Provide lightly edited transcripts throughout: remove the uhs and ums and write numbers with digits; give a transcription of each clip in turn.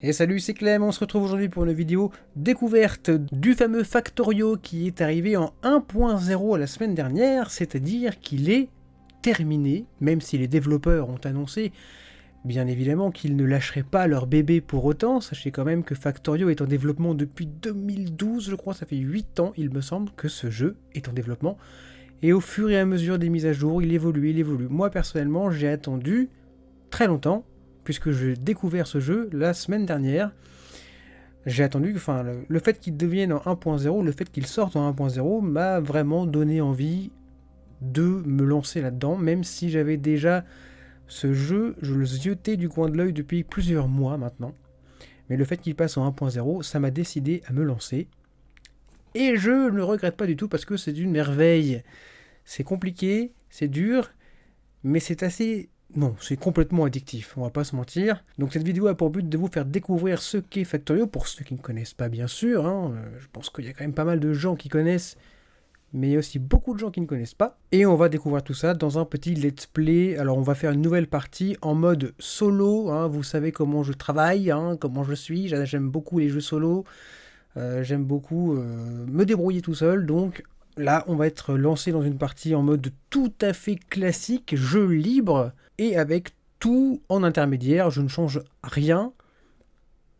Et salut, c'est Clem, on se retrouve aujourd'hui pour une vidéo découverte du fameux Factorio qui est arrivé en 1.0 la semaine dernière, c'est-à-dire qu'il est terminé, même si les développeurs ont annoncé bien évidemment qu'ils ne lâcheraient pas leur bébé pour autant. Sachez quand même que Factorio est en développement depuis 2012, je crois, ça fait 8 ans il me semble que ce jeu est en développement, et au fur et à mesure des mises à jour, il évolue, il évolue. Moi personnellement, j'ai attendu très longtemps, puisque j'ai découvert ce jeu la semaine dernière. J'ai attendu, enfin, le fait qu'il devienne en 1.0, le fait qu'il sorte en 1.0 m'a vraiment donné envie de me lancer là-dedans, même si j'avais déjà ce jeu, je le ziotais du coin de l'œil depuis plusieurs mois maintenant. Mais le fait qu'il passe en 1.0, ça m'a décidé à me lancer. Et je ne le regrette pas du tout parce que c'est une merveille. C'est compliqué, c'est dur, mais c'est assez... Non, c'est complètement addictif, on va pas se mentir. Donc cette vidéo a pour but de vous faire découvrir ce qu'est Factorio, pour ceux qui ne connaissent pas bien sûr. Je pense qu'il y a quand même pas mal de gens qui connaissent, mais il y a aussi beaucoup de gens qui ne connaissent pas. Et on va découvrir tout ça dans un petit let's play. Alors on va faire une nouvelle partie en mode solo, vous savez comment je travaille, comment je suis. J'aime beaucoup les jeux solo, j'aime beaucoup me débrouiller tout seul, donc... Là, on va être lancé dans une partie en mode tout à fait classique, jeu libre, et avec tout en intermédiaire. Je ne change rien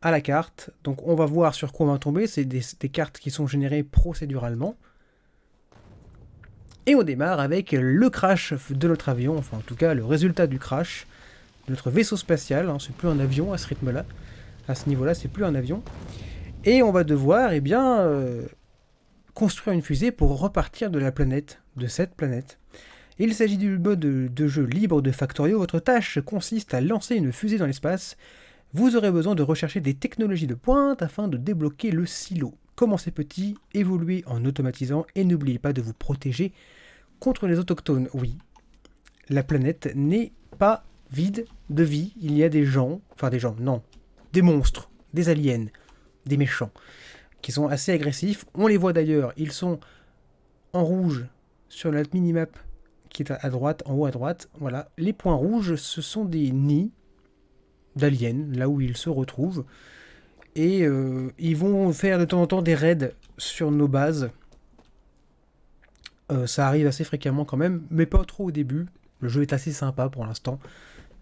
à la carte. Donc on va voir sur quoi on va tomber. C'est des cartes qui sont générées procéduralement. Et on démarre avec le crash de notre avion, enfin en tout cas le résultat du crash de notre vaisseau spatial. C'est plus un avion à ce rythme-là. À ce niveau-là, c'est plus un avion. Et on va devoir, construire une fusée pour repartir de la planète, de cette planète. Il s'agit du mode de jeu libre de Factorio. Votre tâche consiste à lancer une fusée dans l'espace. Vous aurez besoin de rechercher des technologies de pointe afin de débloquer le silo. Commencez petit, évoluez en automatisant et n'oubliez pas de vous protéger contre les autochtones. Oui, la planète n'est pas vide de vie. Il y a des gens, non, des monstres, des aliens, des méchants, qui sont assez agressifs. On les voit d'ailleurs, ils sont en rouge sur la minimap qui est à droite, en haut à droite. Voilà, les points rouges, ce sont des nids d'aliens, là où ils se retrouvent. Et ils vont faire de temps en temps des raids sur nos bases. Ça arrive assez fréquemment quand même, mais pas trop au début. Le jeu est assez sympa pour l'instant.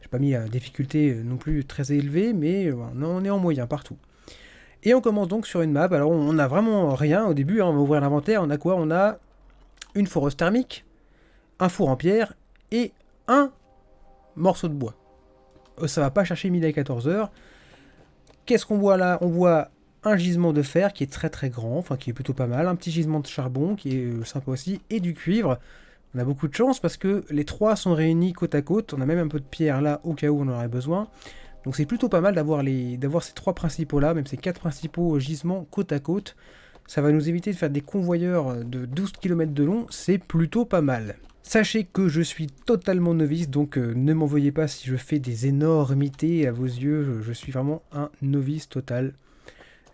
J'ai pas mis la difficulté non plus très élevée, mais on est en moyen partout. Et on commence donc sur une map. Alors on n'a vraiment rien au début, on va ouvrir l'inventaire. On a quoi? On a une foreuse thermique, un four en pierre et un morceau de bois. Ça va pas chercher midi à 14h. Qu'est-ce qu'on voit là? On voit un gisement de fer qui est très très grand, enfin qui est plutôt pas mal, un petit gisement de charbon qui est sympa aussi, et du cuivre. On a beaucoup de chance parce que les trois sont réunis côte à côte. On a même un peu de pierre là au cas où on en aurait besoin. Donc c'est plutôt pas mal d'avoir ces trois principaux là, même ces quatre principaux gisements côte à côte. Ça va nous éviter de faire des convoyeurs de 12 km de long, c'est plutôt pas mal. Sachez que je suis totalement novice, donc ne m'en veuillez pas si je fais des énormités à vos yeux, je suis vraiment un novice total.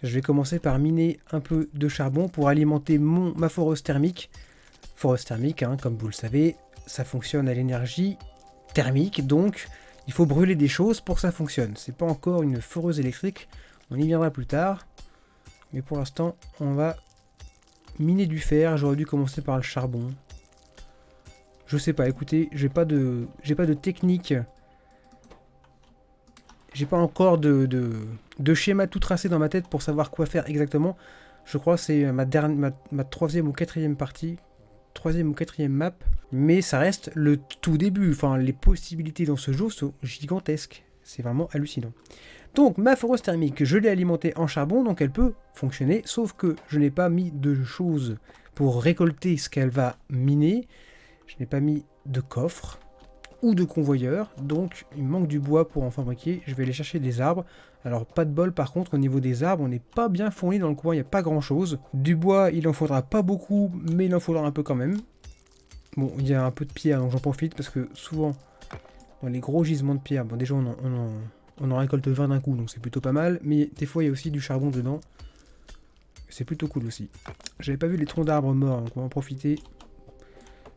Je vais commencer par miner un peu de charbon pour alimenter ma foreuse thermique. Foreuse thermique, comme vous le savez, ça fonctionne à l'énergie thermique, donc il faut brûler des choses pour que ça fonctionne. C'est pas encore une foreuse électrique, on y viendra plus tard. Mais pour l'instant, on va miner du fer. J'aurais dû commencer par le charbon. Je sais pas, écoutez, j'ai pas de technique. J'ai pas encore de schéma tout tracé dans ma tête pour savoir quoi faire exactement. Je crois que c'est ma troisième ou quatrième partie. Troisième ou quatrième map. Mais ça reste le tout début. Enfin, les possibilités dans ce jeu sont gigantesques. C'est vraiment hallucinant. Donc ma foreuse thermique, je l'ai alimentée en charbon, donc elle peut fonctionner, sauf que je n'ai pas mis de choses pour récolter ce qu'elle va miner. Je n'ai pas mis de coffre ou de convoyeur, donc il me manque du bois pour en fabriquer. Je vais aller chercher des arbres. Alors pas de bol par contre, au niveau des arbres, on n'est pas bien fourni dans le coin, il n'y a pas grand chose. Du bois, il en faudra pas beaucoup, mais il en faudra un peu quand même. Bon, il y a un peu de pierre, donc j'en profite, parce que souvent, dans les gros gisements de pierre, bon déjà on en récolte 20 d'un coup, donc c'est plutôt pas mal, mais des fois il y a aussi du charbon dedans. C'est plutôt cool aussi. J'avais pas vu les troncs d'arbres morts, donc on va en profiter.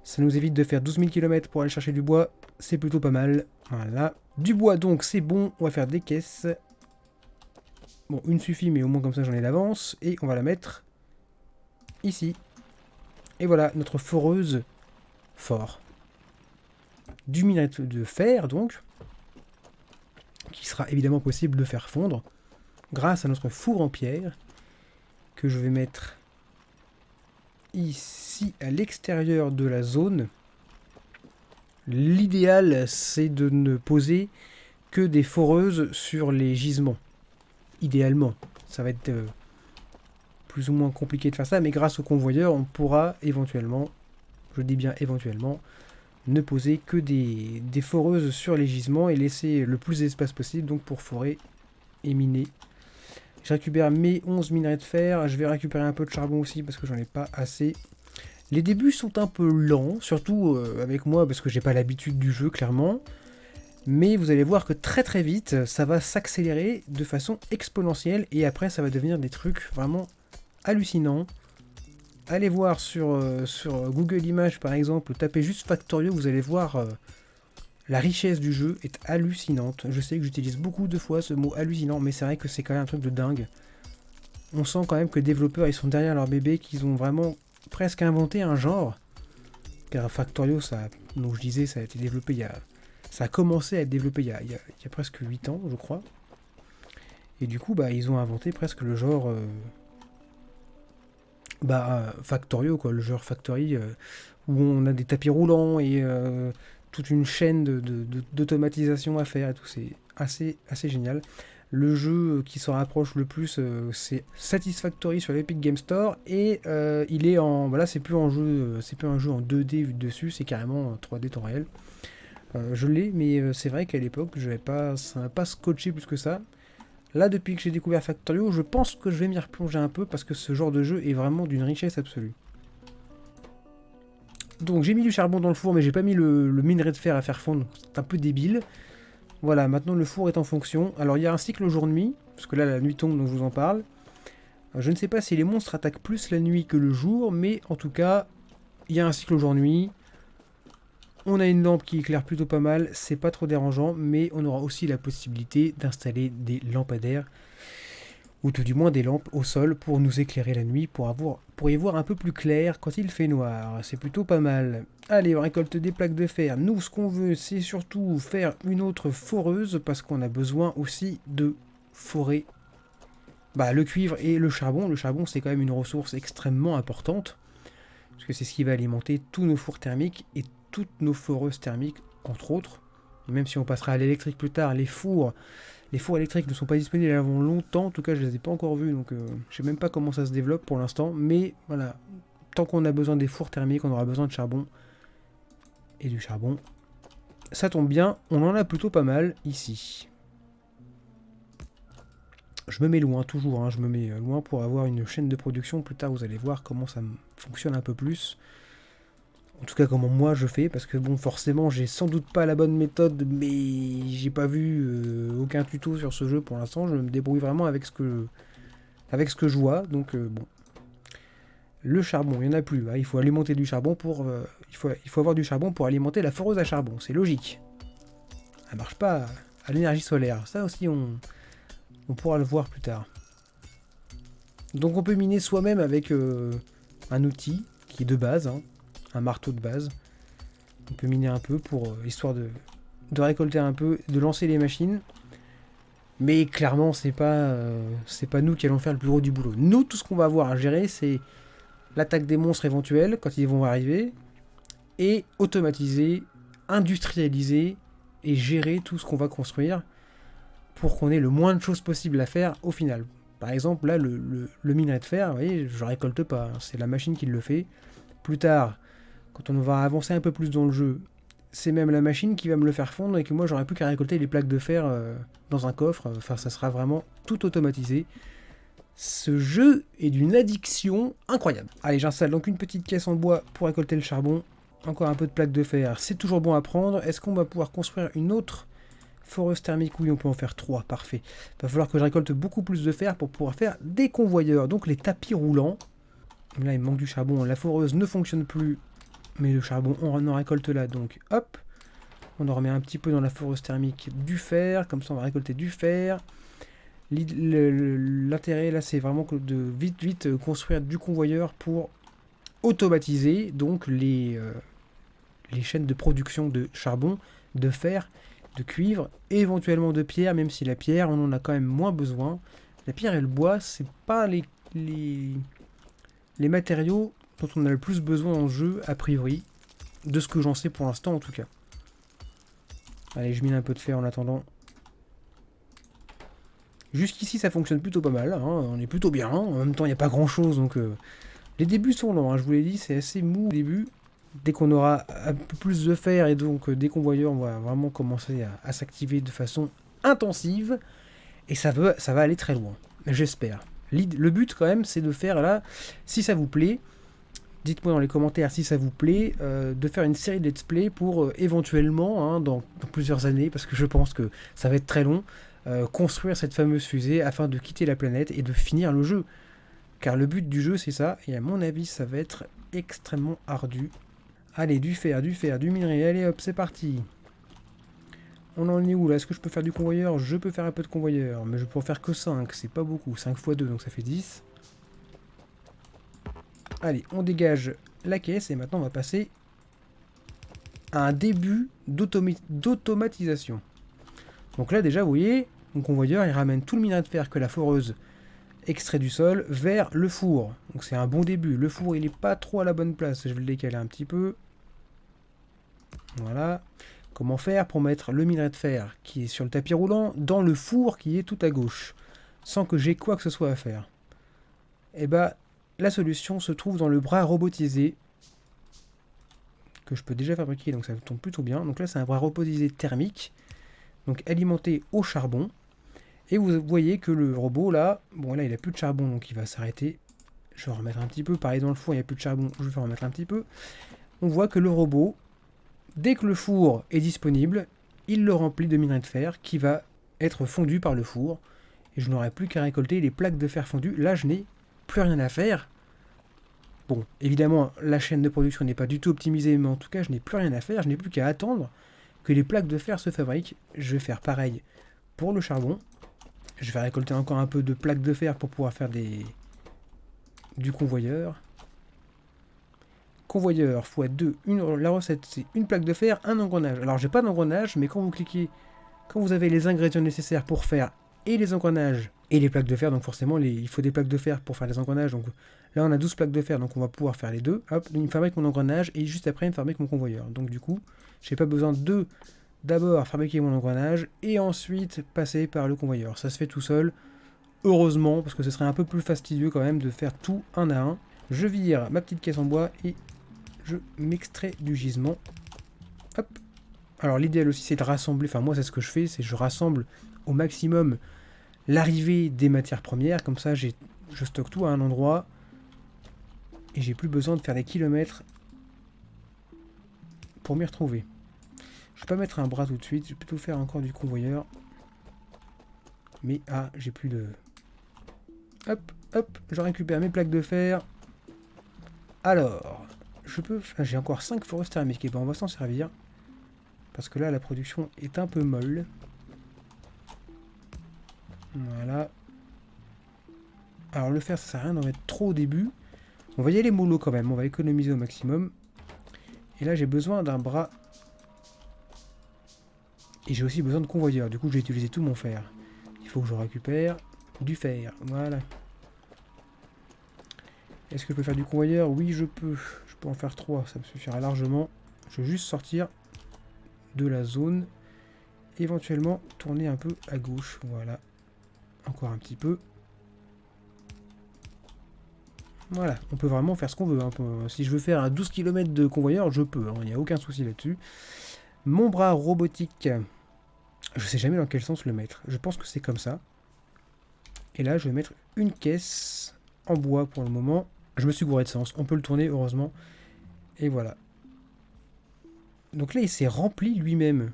Ça nous évite de faire 12 000 km pour aller chercher du bois, c'est plutôt pas mal. Voilà. Du bois donc, c'est bon, on va faire des caisses. Bon, une suffit, mais au moins comme ça j'en ai d'avance. Et on va la mettre ici. Et voilà, notre foreuse fort. Du minerai de fer, donc, qui sera évidemment possible de faire fondre grâce à notre four en pierre, que je vais mettre ici à l'extérieur de la zone. L'idéal, c'est de ne poser que des foreuses sur les gisements. Idéalement, ça va être plus ou moins compliqué de faire ça, mais grâce au convoyeur, on pourra éventuellement, je dis bien éventuellement, ne poser que des foreuses sur les gisements et laisser le plus d'espace possible donc pour forer et miner. Je récupère mes 11 minerais de fer, je vais récupérer un peu de charbon aussi parce que j'en ai pas assez. Les débuts sont un peu lents, surtout avec moi parce que j'ai pas l'habitude du jeu clairement. Mais vous allez voir que très très vite, ça va s'accélérer de façon exponentielle et après ça va devenir des trucs vraiment hallucinants. Allez voir sur Google Images par exemple, tapez juste Factorio, vous allez voir la richesse du jeu est hallucinante. Je sais que j'utilise beaucoup de fois ce mot hallucinant, mais c'est vrai que c'est quand même un truc de dingue. On sent quand même que les développeurs ils sont derrière leur bébé, qu'ils ont vraiment presque inventé un genre. Car Factorio, ça, donc je disais, ça a été développé il y a... Ça a commencé à être développé il y a presque 8 ans, je crois. Et du coup, bah, ils ont inventé presque le genre... Factorio, quoi, le genre Factory, où on a des tapis roulants et toute une chaîne d'automatisation à faire et tout. C'est assez génial. Le jeu qui s'en rapproche le plus, c'est Satisfactory sur l'Epic Game Store et il est en... Voilà, c'est plus un jeu en 2D vu de dessus, c'est carrément en 3D temps réel. Je l'ai, mais c'est vrai qu'à l'époque, ça m'a pas scotché plus que ça. Là, depuis que j'ai découvert Factorio, je pense que je vais m'y replonger un peu parce que ce genre de jeu est vraiment d'une richesse absolue. Donc j'ai mis du charbon dans le four, mais j'ai pas mis le minerai de fer à faire fondre. C'est un peu débile. Voilà, maintenant le four est en fonction. Alors il y a un cycle jour-nuit, parce que là la nuit tombe, donc je vous en parle. Je ne sais pas si les monstres attaquent plus la nuit que le jour, mais en tout cas, il y a un cycle jour-nuit. On a une lampe qui éclaire plutôt pas mal, c'est pas trop dérangeant, mais on aura aussi la possibilité d'installer des lampadaires, ou tout du moins des lampes au sol pour nous éclairer la nuit, pour y voir un peu plus clair quand il fait noir. C'est plutôt pas mal. Allez, on récolte des plaques de fer. Nous, ce qu'on veut, c'est surtout faire une autre foreuse, parce qu'on a besoin aussi de forer le cuivre et le charbon. Le charbon, c'est quand même une ressource extrêmement importante, parce que c'est ce qui va alimenter tous nos fours thermiques et toutes nos foreuses thermiques, entre autres. Et même si on passera à l'électrique plus tard, les fours électriques ne sont pas disponibles avant longtemps. En tout cas, je ne les ai pas encore vus, donc je ne sais même pas comment ça se développe pour l'instant. Mais voilà, tant qu'on a besoin des fours thermiques, on aura besoin de charbon. Et du charbon, ça tombe bien, on en a plutôt pas mal ici. Je me mets loin, toujours, hein, je me mets loin pour avoir une chaîne de production. Plus tard, vous allez voir comment ça fonctionne un peu plus. En tout cas, comment moi je fais, parce que bon, forcément, j'ai sans doute pas la bonne méthode, mais j'ai pas vu aucun tuto sur ce jeu pour l'instant. Je me débrouille vraiment avec ce que je vois, donc bon. Le charbon, il n'y en a plus. Hein, il faut alimenter du charbon pour... il faut avoir du charbon pour alimenter la foreuse à charbon, c'est logique. Ça marche pas à l'énergie solaire. Ça aussi, on pourra le voir plus tard. Donc on peut miner soi-même avec un outil qui est de base, hein, un marteau de base. On peut miner un peu pour histoire de récolter un peu, de lancer les machines. Mais clairement, c'est pas nous qui allons faire le plus gros du boulot. Nous, tout ce qu'on va avoir à gérer, c'est l'attaque des monstres éventuels quand ils vont arriver, et automatiser, industrialiser et gérer tout ce qu'on va construire pour qu'on ait le moins de choses possibles à faire au final. Par exemple, là, le minerai de fer, vous voyez, je ne récolte pas, hein, c'est la machine qui le fait. Plus tard, quand on va avancer un peu plus dans le jeu, c'est même la machine qui va me le faire fondre et que moi, j'aurai plus qu'à récolter les plaques de fer dans un coffre. Enfin, ça sera vraiment tout automatisé. Ce jeu est d'une addiction incroyable. Allez, j'installe donc une petite caisse en bois pour récolter le charbon. Encore un peu de plaques de fer, c'est toujours bon à prendre. Est-ce qu'on va pouvoir construire une autre foreuse thermique? Oui, on peut en faire 3, parfait. Il va falloir que je récolte beaucoup plus de fer pour pouvoir faire des convoyeurs, donc les tapis roulants. Là, il me manque du charbon, la foreuse ne fonctionne plus, mais le charbon, on en récolte là, donc hop. On en remet un petit peu dans la foreuse thermique du fer, comme ça on va récolter du fer. L'intérêt là, c'est vraiment de vite construire du convoyeur pour automatiser donc les chaînes de production de charbon, de fer, de cuivre, et éventuellement de pierre, même si la pierre, on en a quand même moins besoin. La pierre et le bois, c'est pas les matériaux dont on a le plus besoin en jeu, a priori, de ce que j'en sais pour l'instant en tout cas. Allez, je mine un peu de fer en attendant. Jusqu'ici, ça fonctionne plutôt pas mal, hein, on est plutôt bien. En même temps, il n'y a pas grand chose, donc les débuts sont longs, hein, je vous l'ai dit, c'est assez mou au début. Dès qu'on aura un peu plus de fer et donc des convoyeurs, on va vraiment commencer à s'activer de façon intensive. Et ça va aller très loin, j'espère. Le but quand même, c'est de faire là, si ça vous plaît, dites-moi dans les commentaires si ça vous plaît, de faire une série de let's play pour éventuellement, hein, dans plusieurs années, parce que je pense que ça va être très long, construire cette fameuse fusée afin de quitter la planète et de finir le jeu. Car le but du jeu, c'est ça, et à mon avis, ça va être extrêmement ardu. Allez, du fer, du minerai, allez hop, c'est parti. On en est où là? Est-ce que je peux faire du convoyeur? Je peux faire un peu de convoyeur, mais je peux en faire que 5, c'est pas beaucoup. 5 x 2, donc ça fait 10. Allez, on dégage la caisse et maintenant on va passer à un début d'automatisation. Donc là déjà, vous voyez, mon convoyeur, il ramène tout le minerai de fer que la foreuse extrait du sol vers le four. Donc c'est un bon début. Le four, il est pas trop à la bonne place. Je vais le décaler un petit peu. Voilà. Comment faire pour mettre le minerai de fer qui est sur le tapis roulant dans le four qui est tout à gauche, sans que j'ai quoi que ce soit à faire? Eh bien, la solution se trouve dans le bras robotisé, que je peux déjà fabriquer, donc ça tombe plutôt bien. Donc là, c'est un bras robotisé thermique, donc alimenté au charbon. Et vous voyez que le robot, là, bon là, il n'a plus de charbon, donc il va s'arrêter. Je vais en remettre un petit peu. Pareil, dans le four, il n'y a plus de charbon, je vais en remettre un petit peu. On voit que le robot, dès que le four est disponible, il le remplit de minerai de fer qui va être fondu par le four. Et je n'aurai plus qu'à récolter les plaques de fer fondues. Là, je n'ai plus rien à faire. Bon, évidemment, la chaîne de production n'est pas du tout optimisée, mais en tout cas, je n'ai plus rien à faire. Je n'ai plus qu'à attendre que les plaques de fer se fabriquent. Je vais faire pareil pour le charbon. Je vais récolter encore un peu de plaques de fer pour pouvoir faire du convoyeur. Convoyeur x2, la recette c'est une plaque de fer, un engrenage. Alors j'ai pas d'engrenage, mais quand vous cliquez, quand vous avez les ingrédients nécessaires pour faire et les engrenages et les plaques de fer, donc forcément il faut des plaques de fer pour faire les engrenages. Donc là on a 12 plaques de fer, donc on va pouvoir faire les deux. Hop, il me fabrique mon engrenage et juste après il me fabrique mon convoyeur. Donc du coup, j'ai pas besoin de d'abord fabriquer mon engrenage et ensuite passer par le convoyeur. Ça se fait tout seul, heureusement, parce que ce serait un peu plus fastidieux quand même de faire tout un à un. Je vire ma petite caisse en bois et je m'extrais du gisement. Hop. Alors l'idéal aussi c'est de rassembler, enfin moi c'est ce que je fais, c'est je rassemble au maximum l'arrivée des matières premières, comme ça je stocke tout à un endroit et j'ai plus besoin de faire des kilomètres pour m'y retrouver. Je vais pas mettre un bras tout de suite, je vais plutôt faire encore du convoyeur. Mais j'ai plus de... Hop, hop, je récupère mes plaques de fer. Alors, j'ai encore 5 foreuses thermiques, et ben on va s'en servir. Parce que là, la production est un peu molle. Voilà. Alors le fer, ça sert à rien d'en mettre trop au début. On va y aller mollo quand même, on va économiser au maximum. Et là, j'ai besoin d'un bras. Et j'ai aussi besoin de convoyeur, du coup, j'ai utilisé tout mon fer. Il faut que je récupère du fer, voilà. Est-ce que je peux faire du convoyeur? Oui, je peux. Je peux en faire 3, ça me suffira largement. Je vais juste sortir de la zone. Éventuellement, tourner un peu à gauche, voilà. Encore un petit peu. Voilà, on peut vraiment faire ce qu'on veut. Hein. Si je veux faire un 12 km de convoyeur, je peux. Il n'y a aucun souci là-dessus. Mon bras robotique, je sais jamais dans quel sens le mettre. Je pense que c'est comme ça. Et là, je vais mettre une caisse en bois pour le moment. Je me suis gouré de sens. On peut le tourner, heureusement. Et voilà. Donc là, il s'est rempli lui-même.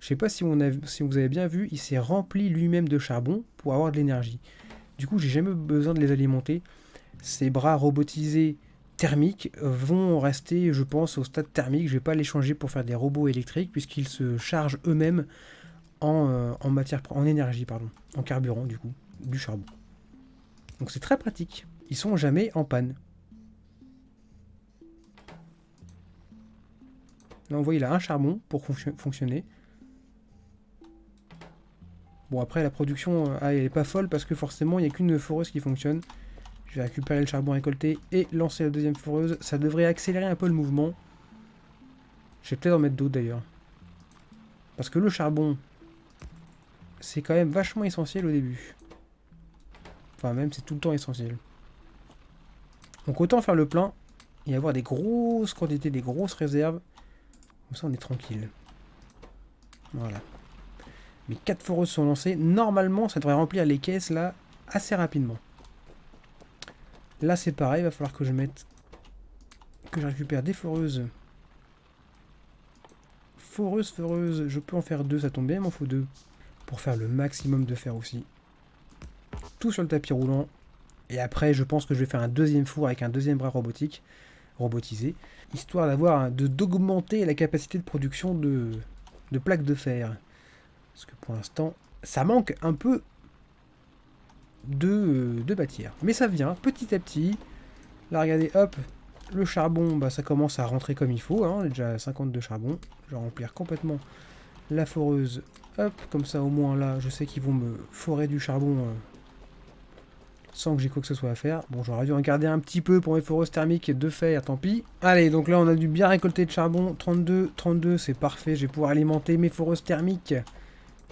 Je sais pas si vous avez bien vu, il s'est rempli lui-même de charbon pour avoir de l'énergie. Du coup, j'ai jamais besoin de les alimenter. Ces bras robotisés thermiques vont rester, je pense, au stade thermique. Je vais pas les changer pour faire des robots électriques puisqu'ils se chargent eux-mêmes en énergie, pardon, en carburant du coup, du charbon. Donc c'est très pratique. Ils sont jamais en panne. Là on voit il a un charbon pour fonctionner. Bon après la production elle est pas folle parce que forcément il n'y a qu'une foreuse qui fonctionne. Je vais récupérer le charbon récolté et lancer la deuxième foreuse. Ça devrait accélérer un peu le mouvement. Je vais peut-être en mettre d'autres d'ailleurs. Parce que le charbon, c'est quand même vachement essentiel au début. Enfin même c'est tout le temps essentiel. Donc autant faire le plein et avoir des grosses quantités, des grosses réserves. Comme ça on est tranquille. Voilà. Mes 4 foreuses sont lancées. Normalement ça devrait remplir les caisses là assez rapidement. Là c'est pareil, il va falloir que je mette... que je récupère des foreuses. Foreuse, je peux en faire 2, ça tombe bien, il m'en faut 2. Pour faire le maximum de fer aussi. Tout sur le tapis roulant. Et après, je pense que je vais faire un deuxième four avec un deuxième bras robotisé. Histoire d'augmenter la capacité de production de plaques de fer. Parce que pour l'instant, ça manque un peu de matière. Mais ça vient petit à petit. Là, regardez, hop, le charbon, bah, ça commence à rentrer comme il faut. Hein. On est déjà à 52 charbons. Je vais remplir complètement la foreuse. Hop, comme ça au moins là, je sais qu'ils vont me forer du charbon sans que j'ai quoi que ce soit à faire. Bon, j'aurais dû en garder un petit peu pour mes foreuses thermiques de fer, tant pis. Allez, donc là on a dû bien récolter de charbon. 32, c'est parfait. Je vais pouvoir alimenter mes foreuses thermiques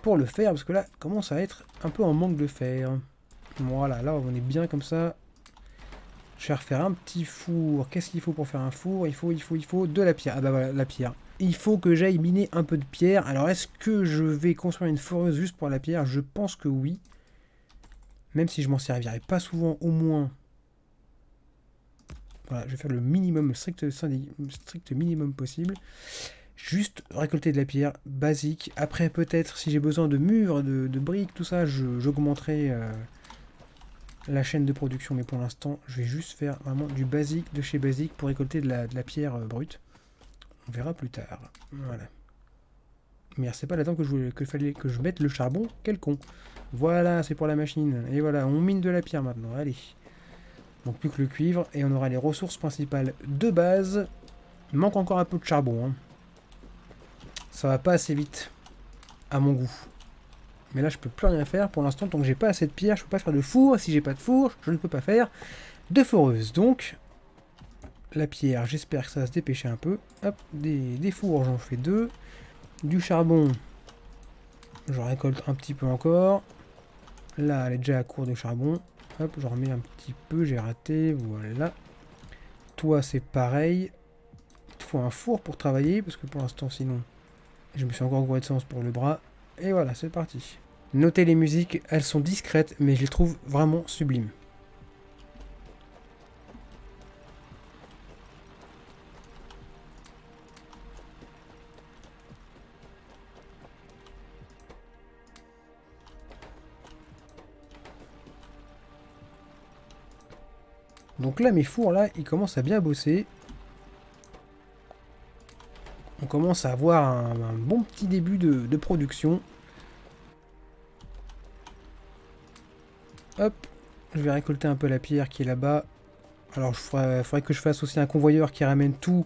pour le fer, parce que là, commence à être un peu en manque de fer. Voilà, là on est bien comme ça. Je vais refaire un petit four. Qu'est-ce qu'il faut pour faire un four? Il faut de la pierre. Ah bah voilà, la pierre. Il faut que j'aille miner un peu de pierre. Alors, est-ce que je vais construire une foreuse juste pour la pierre? Je pense que oui. Même si je m'en servirai pas souvent, au moins... Voilà, je vais faire le minimum, le strict minimum possible. Juste récolter de la pierre, basique. Après, peut-être, si j'ai besoin de murs, de briques, tout ça, j'augmenterai la chaîne de production. Mais pour l'instant, je vais juste faire vraiment du basique de chez basique pour récolter de la pierre brute. On verra plus tard. Voilà. Mais c'est pas là-dedans que fallait que je mette le charbon. Quel con. Voilà, c'est pour la machine. Et voilà, on mine de la pierre maintenant. Allez. Donc plus que le cuivre. Et on aura les ressources principales de base. Il manque encore un peu de charbon. Hein. Ça va pas assez vite. À mon goût. Mais là, je peux plus rien faire pour l'instant. Tant que j'ai pas assez de pierre, je peux pas faire de four. Si j'ai pas de four, je ne peux pas faire de foreuse. Donc... la pierre, j'espère que ça va se dépêcher un peu. Hop, des fours, j'en fais 2. Du charbon, je récolte un petit peu encore. Là, elle est déjà à court de charbon. Hop, j'en remets un petit peu, j'ai raté, voilà. Toi, c'est pareil. Il te faut un four pour travailler, parce que pour l'instant, sinon, je me suis encore gouré de sens pour le bras. Et voilà, c'est parti. Notez les musiques, elles sont discrètes, mais je les trouve vraiment sublimes. Donc là, mes fours, là, ils commencent à bien bosser. On commence à avoir un bon petit début de production. Hop, je vais récolter un peu la pierre qui est là-bas. Alors, il faudrait que je fasse aussi un convoyeur qui ramène tout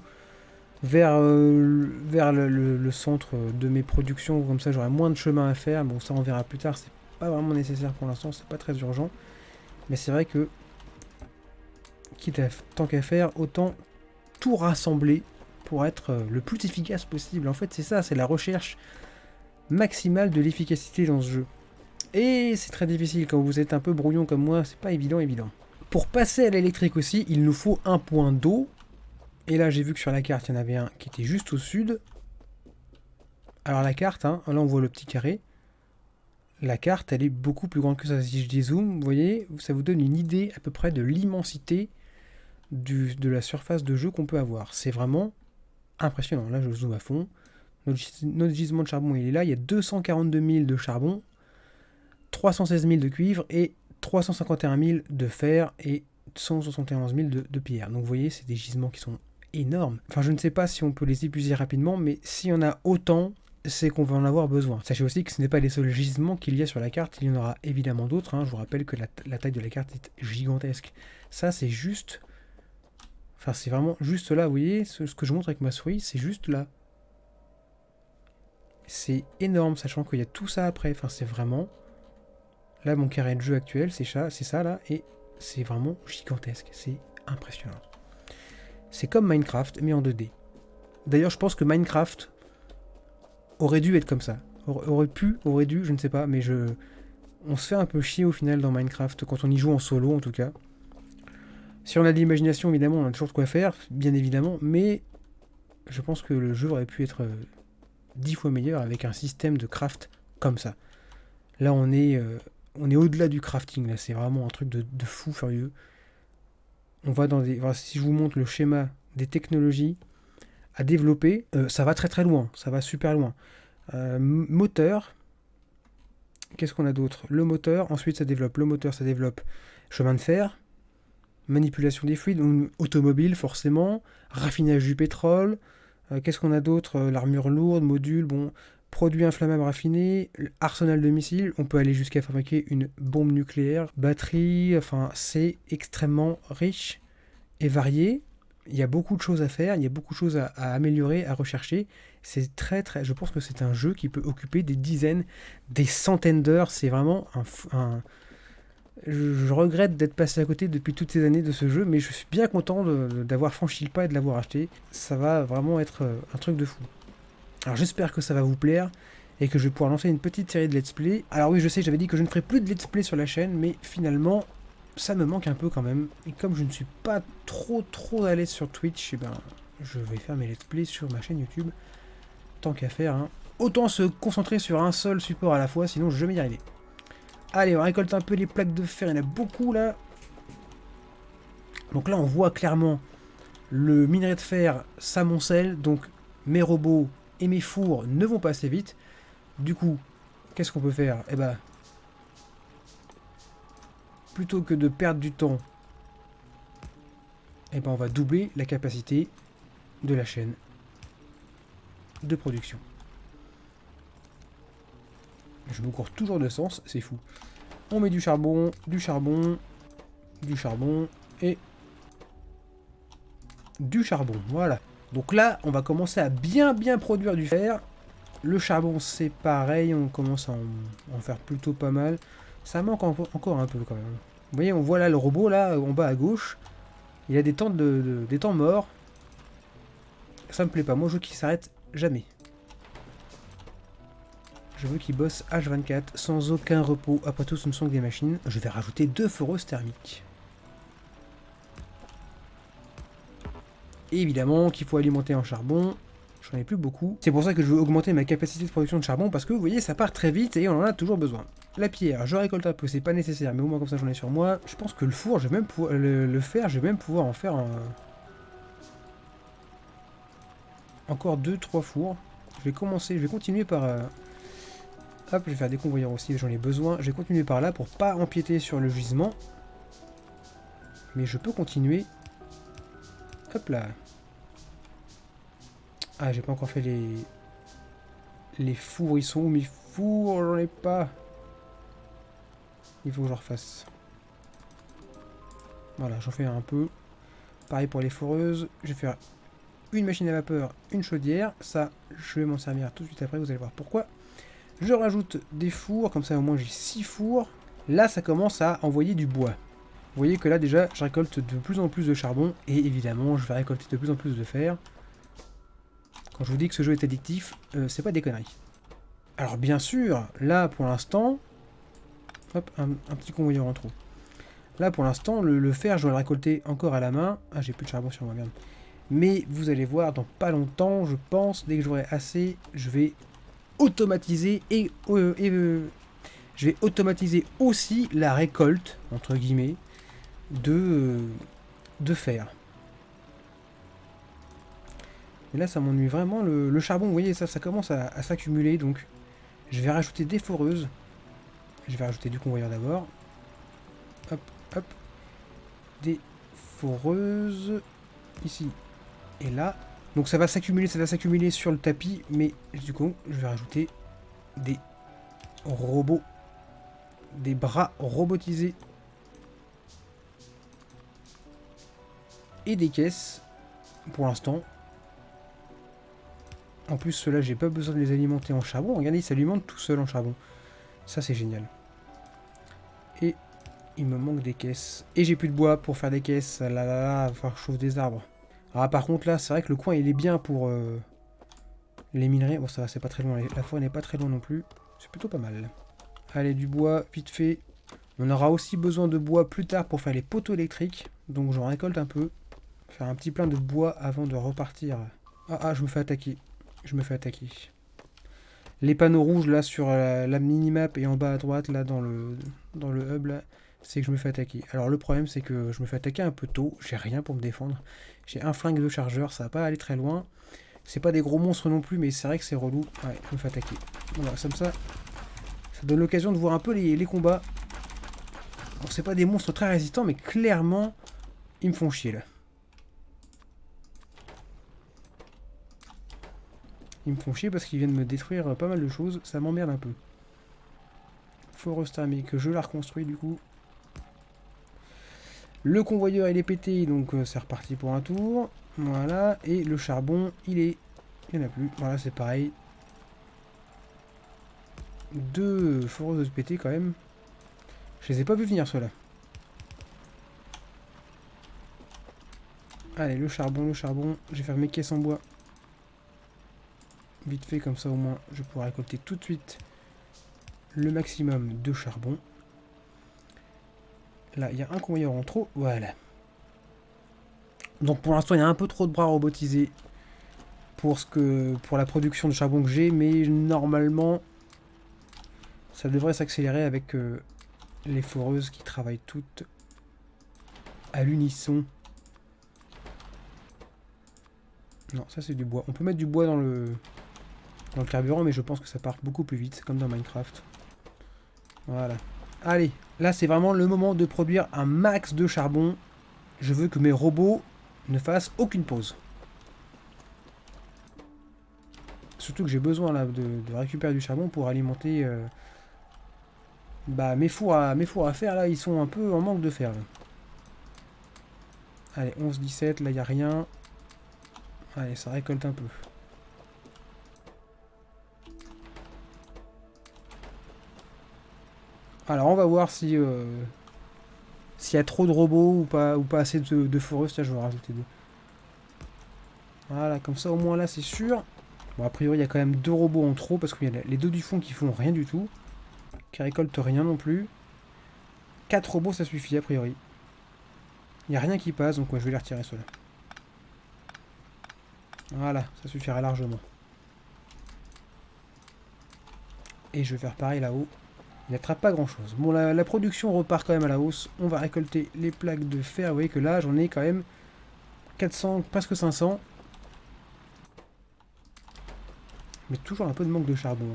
vers le centre de mes productions. Comme ça, j'aurai moins de chemin à faire. Bon, ça, on verra plus tard. C'est pas vraiment nécessaire pour l'instant. C'est pas très urgent. Mais c'est vrai que, quitte à tant qu'à faire, autant tout rassembler pour être le plus efficace possible. En fait, c'est ça, c'est la recherche maximale de l'efficacité dans ce jeu. Et c'est très difficile quand vous êtes un peu brouillon comme moi, c'est pas évident. Pour passer à l'électrique aussi, il nous faut un point d'eau. Et là, j'ai vu que sur la carte, il y en avait un qui était juste au sud. Alors la carte, hein, là on voit le petit carré. La carte, elle est beaucoup plus grande que ça. Si je dézoome, vous voyez, ça vous donne une idée à peu près de l'immensité de la surface de jeu qu'on peut avoir. C'est vraiment impressionnant. Là, je zoome à fond. Notre gisement de charbon, il est là. Il y a 242 000 de charbon, 316 000 de cuivre et 351 000 de fer et 171 000 de pierre. Donc vous voyez, c'est des gisements qui sont énormes. Enfin, je ne sais pas si on peut les épuiser rapidement, mais s'il y en a autant, c'est qu'on va en avoir besoin. Sachez aussi que ce n'est pas les seuls gisements qu'il y a sur la carte, il y en aura évidemment d'autres, hein. Je vous rappelle que la taille de la carte est gigantesque. Ça, c'est juste... Enfin, c'est vraiment juste là, vous voyez, ce que je montre avec ma souris, c'est juste là. C'est énorme, sachant qu'il y a tout ça après. Enfin, c'est vraiment... Là, mon carré de jeu actuel, c'est ça, là, et c'est vraiment gigantesque. C'est impressionnant. C'est comme Minecraft, mais en 2D. D'ailleurs, je pense que Minecraft aurait dû être comme ça. Aurait dû, je ne sais pas, mais on se fait un peu chier au final dans Minecraft, quand on y joue en solo, en tout cas. Si on a de l'imagination, évidemment, on a toujours de quoi faire, bien évidemment, mais je pense que le jeu aurait pu être 10 fois meilleur avec un système de craft comme ça. Là, on est au-delà du crafting, là, c'est vraiment un truc de fou furieux. On va dans des... Si je vous montre le schéma des technologies à développer, ça va très très loin, ça va super loin. Moteur, qu'est-ce qu'on a d'autre? Le moteur, ensuite ça développe le moteur, ça développe chemin de fer, manipulation des fluides, automobile forcément, raffinage du pétrole, qu'est-ce qu'on a d'autre? L'armure lourde, module, bon, produits inflammables raffinés, arsenal de missiles, on peut aller jusqu'à fabriquer une bombe nucléaire, batterie, enfin c'est extrêmement riche et varié. Il y a beaucoup de choses à faire, il y a beaucoup de choses à améliorer, à rechercher. C'est je pense que c'est un jeu qui peut occuper des dizaines, des centaines d'heures. C'est vraiment je regrette d'être passé à côté depuis toutes ces années de ce jeu, mais je suis bien content d'avoir franchi le pas et de l'avoir acheté. Ça va vraiment être un truc de fou. Alors j'espère que ça va vous plaire et que je vais pouvoir lancer une petite série de let's play. Alors oui, je sais, j'avais dit que je ne ferais plus de let's play sur la chaîne, mais finalement... ça me manque un peu quand même, et comme je ne suis pas trop à l'aise sur Twitch, eh ben, je vais faire mes let's play sur ma chaîne YouTube, tant qu'à faire, hein. Autant se concentrer sur un seul support à la fois, sinon je vais jamais y arriver. Allez, on récolte un peu les plaques de fer, il y en a beaucoup là. Donc là on voit clairement le minerai de fer s'amoncelle, donc mes robots et mes fours ne vont pas assez vite. Du coup, qu'est-ce qu'on peut faire? Eh ben... plutôt que de perdre du temps, eh ben on va doubler la capacité de la chaîne de production. Je me cours toujours de sens, c'est fou. On met du charbon, du charbon, du charbon et du charbon. Voilà. Donc là, on va commencer à bien produire du fer. Le charbon, c'est pareil, on commence à en faire plutôt pas mal. Ça manque encore un peu quand même. Vous voyez, on voit là le robot, là, en bas à gauche. Il y a des temps, des temps morts. Ça me plaît pas. Moi, je veux qu'il s'arrête jamais. Je veux qu'il bosse H24 sans aucun repos. Après tout, ce ne sont que des machines. Je vais rajouter 2 foreuses thermiques. Et évidemment qu'il faut alimenter en charbon. J'en ai plus beaucoup. C'est pour ça que je veux augmenter ma capacité de production de charbon, parce que vous voyez, ça part très vite et on en a toujours besoin. La pierre, je récolte un peu, c'est pas nécessaire, mais au moins comme ça j'en ai sur moi. Je pense que le four, je vais même pouvoir, le fer, je vais même pouvoir en faire encore 2-3 fours. Je vais continuer par... Hop, je vais faire des convoyeurs aussi, j'en ai besoin. Je vais continuer par là pour pas empiéter sur le gisement. Mais je peux continuer. Hop là. Ah, j'ai pas encore fait les fours. Ils sont où mes fours? J'en ai pas. Il faut que je refasse. Voilà, j'en fais un peu. Pareil pour les foreuses. Je vais faire une machine à vapeur, une chaudière. Ça, je vais m'en servir tout de suite après, vous allez voir pourquoi. Je rajoute des fours, comme ça au moins j'ai 6 fours. Là, ça commence à envoyer du bois. Vous voyez que là, déjà, je récolte de plus en plus de charbon. Et évidemment, je vais récolter de plus en plus de fer. Quand je vous dis que ce jeu est addictif, c'est pas des conneries. Alors bien sûr, là pour l'instant... Hop, un petit convoyeur en trop. Là pour l'instant, le fer, je dois le récolter encore à la main. Ah, j'ai plus de charbon sur moi, merde. Mais vous allez voir, dans pas longtemps, je pense, dès que j'aurai assez, je vais automatiser je vais automatiser aussi la récolte, entre guillemets, de fer. Et là, ça m'ennuie vraiment. Le charbon, vous voyez, ça commence à s'accumuler. Donc, je vais rajouter des foreuses. Je vais rajouter du convoyeur d'abord. Hop, hop. Des foreuses. Ici et là. Donc ça va s'accumuler sur le tapis, mais du coup, je vais rajouter des robots, des bras robotisés et des caisses pour l'instant. En plus, ceux-là, j'ai pas besoin de les alimenter en charbon. Regardez, ils s'alimentent tout seuls en charbon. Ça, c'est génial. Et il me manque des caisses. Et j'ai plus de bois pour faire des caisses. Là, là, là, il va falloir que je chauffe des arbres. Ah, par contre, là, c'est vrai que le coin, il est bien pour les minerais. Bon, ça va, c'est pas très loin. La forêt n'est pas très loin non plus. C'est plutôt pas mal. Allez, du bois, vite fait. On aura aussi besoin de bois plus tard pour faire les poteaux électriques. Donc, j'en récolte un peu. Faire un petit plein de bois avant de repartir. Ah, je me fais attaquer. Les panneaux rouges là sur la minimap et en bas à droite là dans le hub là, c'est que je me fais attaquer. Alors le problème c'est que je me fais attaquer un peu tôt, j'ai rien pour me défendre. J'ai un flingue de chargeur, ça va pas aller très loin. C'est pas des gros monstres non plus, mais c'est vrai que c'est relou. Ouais, je me fais attaquer. Voilà, comme ça donne l'occasion de voir un peu les combats. Alors c'est pas des monstres très résistants, mais clairement ils me font chier là. Ils me font chier parce qu'ils viennent me détruire pas mal de choses. Ça m'emmerde un peu. Forest thermique, je la reconstruis du coup. Le convoyeur il est pété, donc c'est reparti pour un tour. Voilà, et le charbon, il n'y en a plus. Voilà, c'est pareil. 2 foreuses pétées quand même. Je les ai pas vu venir ceux-là. Allez, le charbon. Je vais faire mes caisses en bois. Vite fait, comme ça au moins je pourrai récolter tout de suite le maximum de charbon. Là, il y a un convoyeur en trop. Voilà. Donc pour l'instant, il y a un peu trop de bras robotisés pour la production de charbon que j'ai, mais normalement, ça devrait s'accélérer avec les foreuses qui travaillent toutes à l'unisson. Non, ça c'est du bois. On peut mettre du bois dans le carburant, mais je pense que ça part beaucoup plus vite, comme dans Minecraft. Voilà. Allez, là c'est vraiment le moment de produire un max de charbon. Je veux que mes robots ne fassent aucune pause. Surtout que j'ai besoin là de récupérer du charbon pour alimenter mes fours à fer. Là, ils sont un peu en manque de fer. Là. Allez, 11-17, là il n'y a rien. Allez, ça récolte un peu. Alors on va voir si s'il y a trop de robots ou pas assez de foreuses. Là je vais en rajouter 2. Voilà, comme ça au moins là c'est sûr. Bon, a priori il y a quand même 2 robots en trop parce qu'il y a les 2 du fond qui font rien du tout. Qui récoltent rien non plus. 4 robots ça suffit a priori. Il n'y a rien qui passe donc ouais, je vais les retirer ceux-là. Voilà, ça suffira largement. Et je vais faire pareil là-haut. Il n'attrape pas grand chose. Bon, la production repart quand même à la hausse. On va récolter les plaques de fer. Vous voyez que là, j'en ai quand même 400, presque 500. Mais toujours un peu de manque de charbon.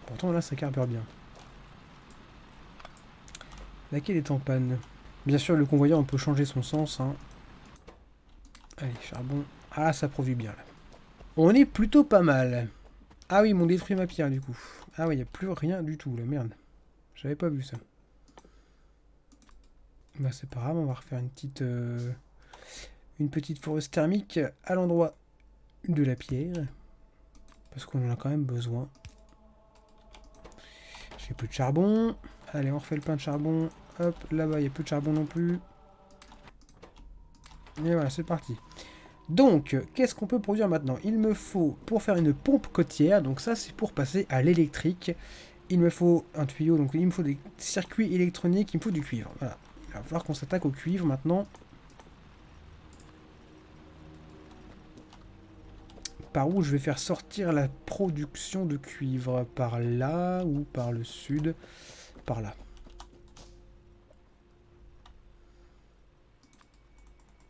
Pourtant, là, ça carbure bien. Laquelle est en panne? Bien sûr, le convoyeur, on peut changer son sens. Hein. Allez, charbon. Ah, ça produit bien, là. On est plutôt pas mal. Ah oui, ils m'ont détruit ma pierre, du coup. Ah oui, il n'y a plus rien du tout, là, merde. J'avais pas vu ça. Bah, c'est pas grave, on va refaire une petite forest thermique à l'endroit de la pierre. Parce qu'on en a quand même besoin. J'ai plus de charbon. Allez, on refait le plein de charbon. Hop, là-bas, il n'y a plus de charbon non plus. Et voilà, c'est parti. Donc, qu'est-ce qu'on peut produire maintenant? Il me faut, pour faire une pompe côtière, donc ça c'est pour passer à l'électrique, il me faut un tuyau, donc il me faut des circuits électroniques, il me faut du cuivre. Voilà, il va falloir qu'on s'attaque au cuivre maintenant. Par où je vais faire sortir la production de cuivre? Par là ou par le sud? Par là.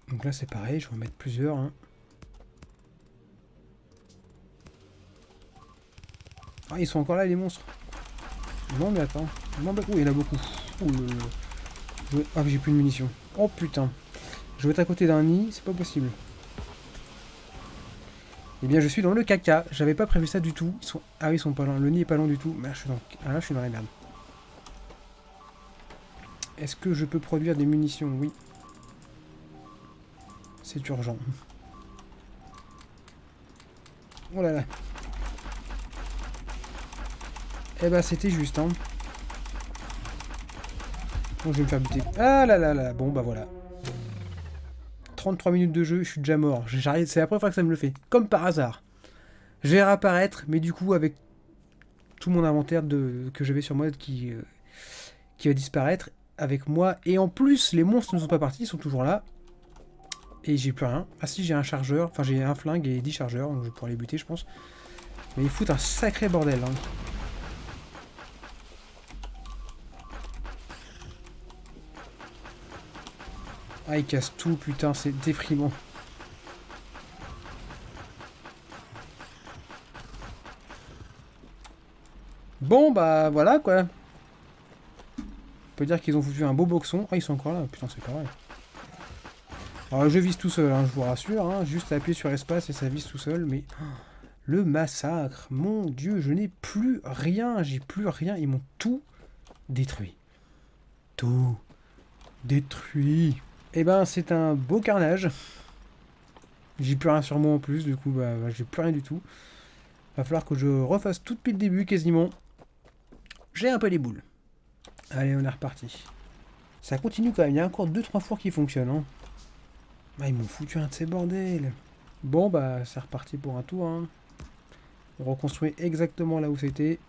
Donc là c'est pareil, je vais en mettre plusieurs. Hein. Ah ils sont encore là les monstres. Non mais attends. Non, bah, oh, il y en a beaucoup. Oh, ah j'ai plus de munitions. Oh putain. Je vais être à côté d'un nid, c'est pas possible. Eh bien, je suis dans le caca. J'avais pas prévu ça du tout. Ils sont... Ah oui, ils sont pas loin. Le nid est pas loin du tout. Mais là, je suis dans la merde. Est-ce que je peux produire des munitions? Oui. C'est urgent. Oh là là. Eh ben, c'était juste, hein. Bon, je vais me faire buter. Ah là là là. Bon, bah voilà. 33 minutes de jeu, je suis déjà mort. C'est la première fois que ça me le fait. Comme par hasard. Je vais réapparaître, mais du coup, avec tout mon inventaire que j'avais sur moi qui va disparaître avec moi. Et en plus, les monstres ne sont pas partis, ils sont toujours là. Et j'ai plus rien. Ah si, j'ai un chargeur. Enfin, j'ai un flingue et 10 chargeurs, donc je pourrais les buter, je pense. Mais ils foutent un sacré bordel, hein. Ah, ils cassent tout, putain, c'est déprimant. Bon, bah, voilà, quoi. On peut dire qu'ils ont foutu un beau boxon. Ah, ils sont encore là, putain, c'est pas vrai. Alors, je vise tout seul, hein, je vous rassure. Hein, juste à appuyer sur espace et ça vise tout seul, mais... Le massacre, mon Dieu, je n'ai plus rien, j'ai plus rien. Ils m'ont tout détruit. Tout détruit. Eh ben, c'est un beau carnage. J'ai plus rien sur moi en plus, du coup, bah j'ai plus rien du tout. Va falloir que je refasse tout depuis le début, quasiment. J'ai un peu les boules. Allez, on est reparti. Ça continue quand même, il y a encore 2-3 fours qui fonctionnent. Hein. Ah, ils m'ont foutu un de ces bordels. Bon, bah, c'est reparti pour un tour. Hein. On reconstruit exactement là où c'était.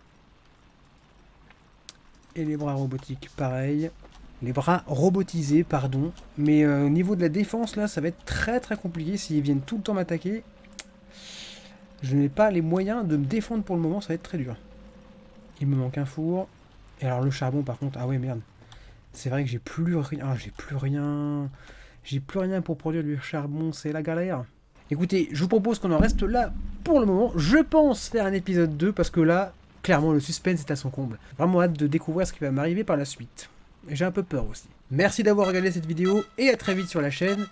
Et les bras robotiques, pareil. Les bras robotisés, pardon. Mais au niveau de la défense, là, ça va être très très compliqué. S'ils viennent tout le temps m'attaquer, je n'ai pas les moyens de me défendre pour le moment. Ça va être très dur. Il me manque un four. Et alors le charbon, par contre... Ah ouais, merde. C'est vrai que j'ai plus rien. Ah, j'ai plus rien. J'ai plus rien pour produire du charbon. C'est la galère. Écoutez, je vous propose qu'on en reste là pour le moment. Je pense faire un épisode 2 parce que là, clairement, le suspense est à son comble. Vraiment hâte de découvrir ce qui va m'arriver par la suite. Et j'ai un peu peur aussi. Merci d'avoir regardé cette vidéo et à très vite sur la chaîne.